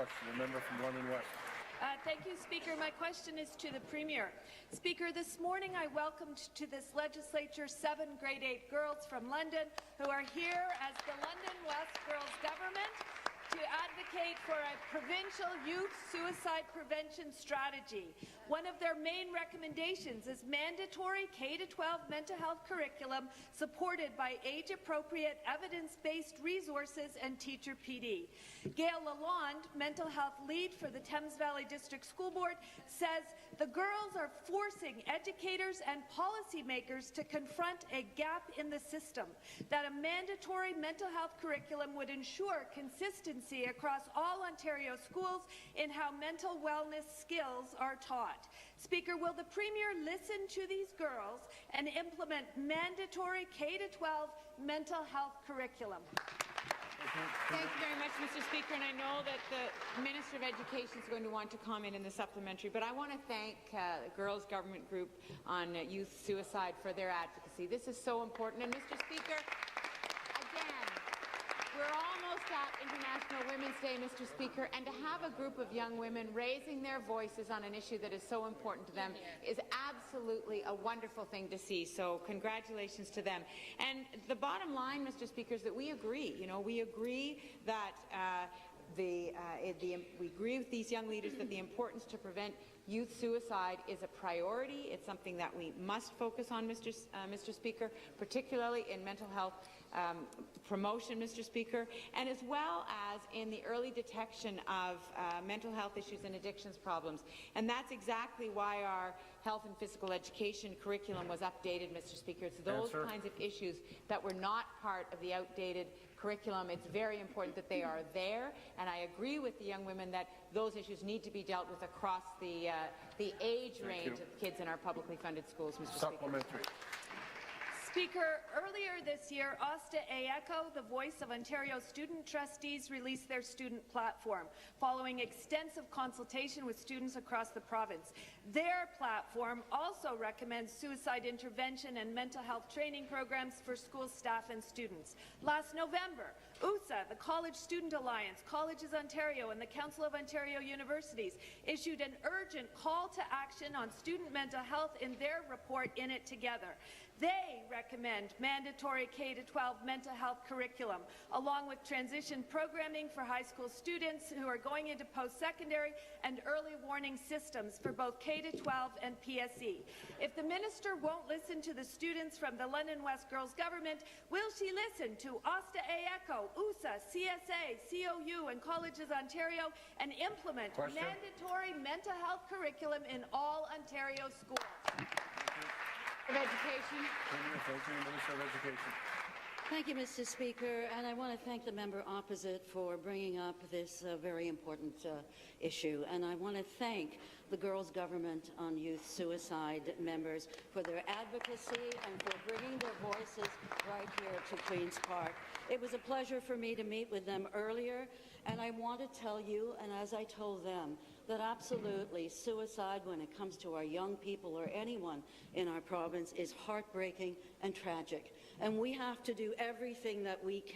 question. The member from London West. Thank you, Speaker. My question is to the Premier. Speaker, this morning I welcomed to this legislature 7 grade 8 girls from London who are here as the London West Girls Government to advocate for a provincial youth suicide prevention strategy. One of their main recommendations is mandatory K-12 mental health curriculum supported by age-appropriate, evidence-based resources and teacher PD. Gail Lalonde, mental health lead for the Thames Valley District School Board, says the girls are forcing educators and policymakers to confront a gap in the system, that a mandatory mental health curriculum would ensure consistency across all Ontario schools in how mental wellness skills are taught. Speaker, will the Premier listen to these girls and implement mandatory K-12 mental health curriculum? Thank you very much, Mr. Speaker, and I know that the Minister of Education is going to want to comment in the supplementary, but I want to thank the Girls Government Group on youth suicide for their advocacy. This is so important, and Mr. Speaker, we're almost at International Women's Day, Mr. Speaker, and to have a group of young women raising their voices on an issue that is so important to them is absolutely a wonderful thing to see. So congratulations to them. And the bottom line, Mr. Speaker, is that we agree. You know, we agree that we agree with these young leaders that the importance to prevent youth suicide is a priority. It's something that we must focus on, Mr. Speaker, particularly in mental health promotion, Mr. Speaker, and as well as in the early detection of mental health issues and addictions problems. And that's exactly why our health and physical education curriculum was updated, Mr. Speaker. It's those kinds of issues that were not part of the outdated curriculum. It's very important that they are there, and I agree with the young women that those issues need to be dealt with across the age range of kids in our publicly funded schools, Mr. Supplementary. Speaker, earlier this year, Osta Echo, the voice of Ontario student trustees, released their student platform, following extensive consultation with students across the province. Their platform also recommends suicide intervention and mental health training programs for school staff and students. Last November, USA, the College Student Alliance, Colleges Ontario, and the Council of Ontario Universities issued an urgent call to action on student mental health in their report, In It Together. They recommend mandatory K-12 mental health curriculum, along with transition programming for high school students who are going into post-secondary and early warning systems for both K-12 and PSE. If the minister won't listen to the students from the London West Girls Government, will she listen to Osta Echo, USA, CSA, COU, and Colleges Ontario and implement mandatory mental health curriculum in all Ontario schools? Of Education. Minister of Education. Thank you, Mr. Speaker, and I want to thank the member opposite for bringing up this very important issue. And I want to thank the Girls Government on Youth Suicide members for their advocacy and for bringing their voices right here to Queen's Park. It was a pleasure for me to meet with them earlier, and I want to tell you, and as I told them, that absolutely suicide when it comes to our young people or anyone in our province is heartbreaking and tragic. And we have to do everything that we can